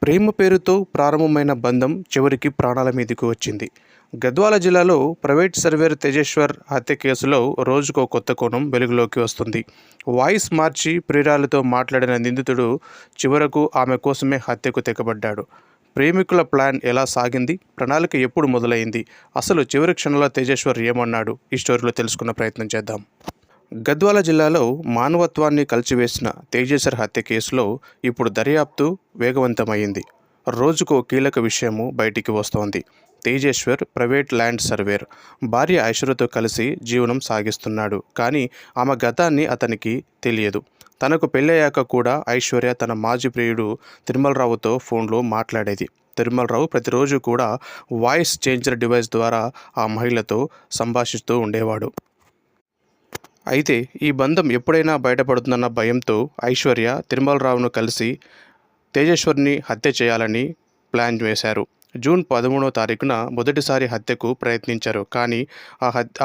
ప్రేమ పేరుతో ప్రారంభమైన బంధం చివరికి ప్రాణాల మీదకు వచ్చింది. గద్వాల జిల్లాలో ప్రైవేట్ సర్వేర్ తేజేశ్వర్ హత్య కేసులో రోజుకో కొత్త కోణం వెలుగులోకి వస్తుంది. వాయిస్ మార్చి ప్రియురాలితో మాట్లాడిన నిందితుడు చివరకు ఆమె కోసమే హత్యకు తెగబడ్డాడు. ప్రేమికుల ప్లాన్ ఎలా సాగింది, ప్రణాళిక ఎప్పుడు మొదలైంది, అసలు చివరి క్షణంలో తేజేశ్వర్ ఏమన్నాడు, ఈ స్టోరీలో తెలుసుకున్న ప్రయత్నం చేద్దాం. గద్వాల జిల్లాలో మానవత్వాన్ని కలిచివేసిన తేజేశ్వర్ హత్య కేసులో ఇప్పుడు దర్యాప్తు వేగవంతమైంది. రోజుకో కీలక విషయము బయటికి వస్తోంది. తేజేశ్వర్ ప్రైవేట్ ల్యాండ్ సర్వేర్, భార్య ఐశ్వర్యతో కలిసి జీవనం సాగిస్తున్నాడు. కానీ ఆమె గతాన్ని అతనికి తెలియదు. తనకు పెళ్ళయ్యాక కూడా ఐశ్వర్య తన మాజీ ప్రియుడు తిరుమలరావుతో ఫోన్లో మాట్లాడేది. తిరుమలరావు ప్రతిరోజు కూడా వాయిస్ చేంజర్ డివైస్ ద్వారా ఆ మహిళతో సంభాషిస్తూ ఉండేవాడు. అయితే ఈ బంధం ఎప్పుడైనా బయటపడుతుందన్న భయంతో ఐశ్వర్య తిరుమలరావును కలిసి తేజేశ్వర్ని హత్య చేయాలని ప్లాన్ వేశారు. జూన్ 13వ తారీఖున మొదటిసారి హత్యకు ప్రయత్నించారు. కానీ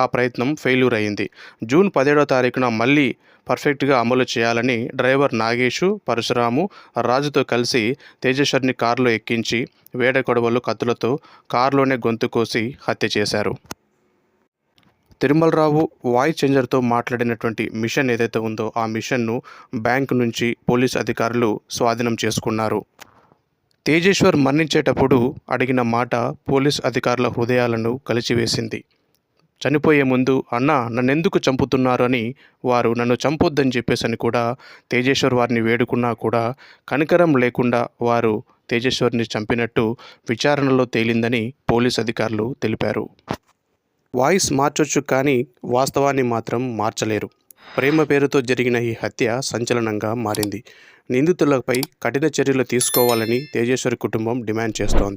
ఆ ప్రయత్నం ఫెయిల్యూర్ అయింది. జూన్ 17వ తారీఖున మళ్ళీ పర్ఫెక్ట్గా అమలు చేయాలని డ్రైవర్ నాగేషు, పరశురాము, రాజుతో కలిసి తేజేశ్వర్ని కారులో ఎక్కించి వేడ కొడవలు, కత్తులతో కారులోనే గొంతు కోసి హత్య చేశారు. తిరుమలరావు వాయిస్ చేంజర్తో మాట్లాడినటువంటి మిషన్ ఏదైతే ఉందో ఆ మిషన్ను బ్యాంకు నుంచి పోలీస్ అధికారులు స్వాధీనం చేసుకున్నారు. తేజేశ్వర్ మరణించేటప్పుడు అడిగిన మాట పోలీస్ అధికారుల హృదయాలను కలిచివేసింది. చనిపోయే ముందు అన్నా నన్నెందుకు చంపుతున్నారు అని, వారు నన్ను చంపొద్దని చెప్పేసని కూడా తేజేశ్వర్ వారిని వేడుకున్నా కూడా కనికరం లేకుండా వారు తేజేశ్వర్ని చంపినట్టు విచారణలో తేలిందని పోలీస్ అధికారులు తెలిపారు. వాయిస్ మార్చొచ్చు కానీ వాస్తవాన్ని మాత్రం మార్చలేరు. ప్రేమ పేరుతో జరిగిన ఈ హత్య సంచలనంగా మారింది. నిందితులపై కఠిన చర్యలు తీసుకోవాలని తేజేశ్వరి కుటుంబం డిమాండ్ చేస్తోంది.